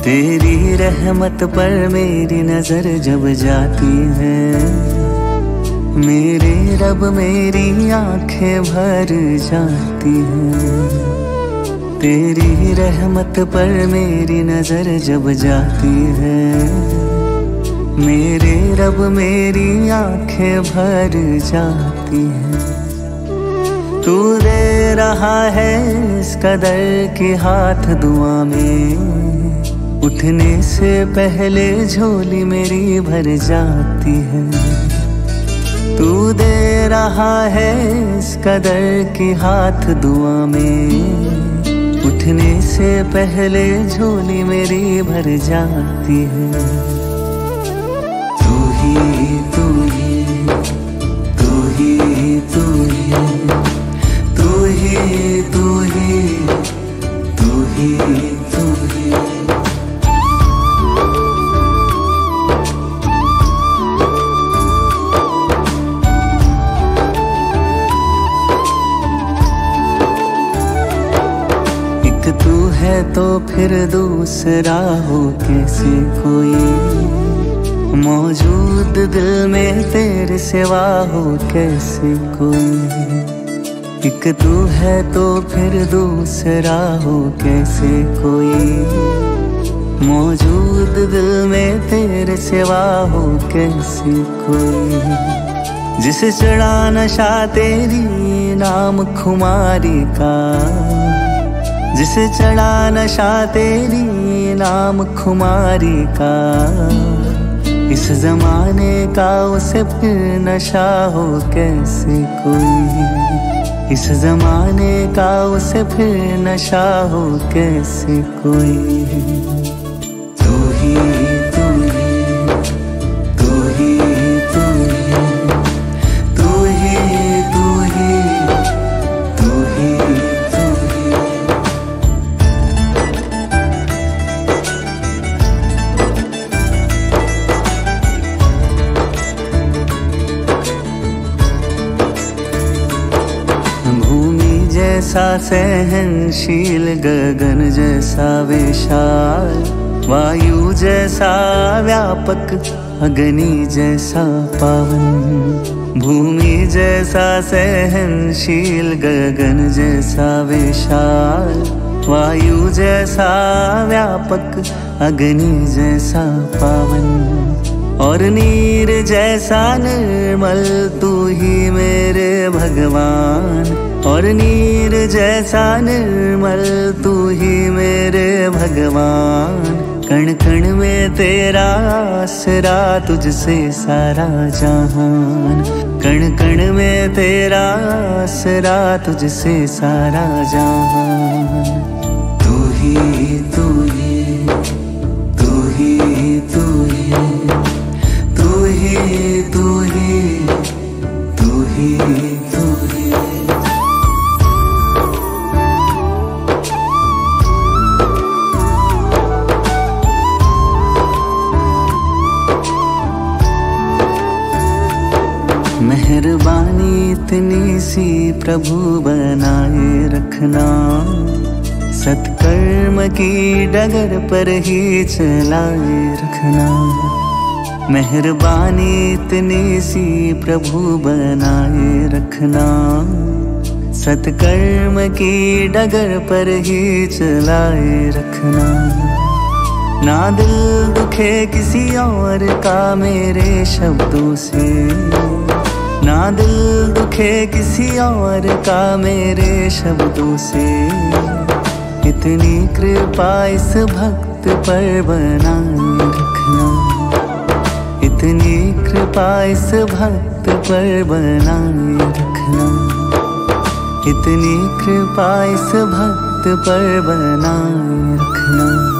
तेरी रहमत पर मेरी नजर जब जाती है, मेरे रब मेरी आंखें भर जाती हैं। तेरी रहमत पर मेरी नजर जब जाती है, मेरे रब मेरी आंखें भर जाती हैं। तू दे रहा है इस कदर कि हाथ दुआ में, उठने से पहले झोली मेरी भर जाती है। तू दे रहा है इस कदर कि हाथ दुआ में, उठने से पहले झोली मेरी भर जाती है। तू ही तू ही तू ही तू ही तू ही तू ही तू ही तू ही। तू है तो फिर दूसरा हो कैसे कोई, मौजूद दिल में तेरे सिवा हो कैसे कोई। एक तू है तो फिर दूसरा हो कैसे कोई, मौजूद दिल में तेरे सिवा हो कैसे कोई। जिसे चढ़ा नशा तेरी नाम खुमारी का, जिसे चढ़ा नशा तेरी नाम खुमारी का, इस जमाने का उसे फिर नशा हो कैसे कोई। इस जमाने का उसे फिर नशा हो कैसे कोई। तू ही तू ही तू ही तू ही तू ही तू ही तू ही। भूमि जैसा सहनशील, गगन जैसा विशाल, वायु जैसा व्यापक, अग्नि जैसा पावन। भूमि जैसा सहनशील, गगन जैसा विशाल, वायु जैसा व्यापक, अग्नि जैसा पावन। और नीर जैसा निर्मल तू ही मेरे भगवान, और नीर जैसा निर्मल तू ही मेरे भगवान। कण कण में तेरा आसरा, तुझसे सारा जहान। कण कण में तेरा आसरा, तुझसे सारा जहान। तू ही तू ही तू ही तू ही तू ही तू ही तू ही तू ही। मेहरबानी इतनी सी प्रभु बनाए रखना, सत्कर्म की डगर पर ही चलाए रखना। मेहरबानी इतनी सी प्रभु बनाए रखना, सत्कर्म की डगर पर ही चलाए रखना। ना दिल दुखे किसी और का मेरे शब्दों से, ना दिल दुखे किसी और का मेरे शब्दों से। इतनी कृपा इस भक्त पर बनाए रखना, इतनी कृपा इस भक्त पर बनाए रखना, इतनी कृपा इस भक्त पर बनाए रखना।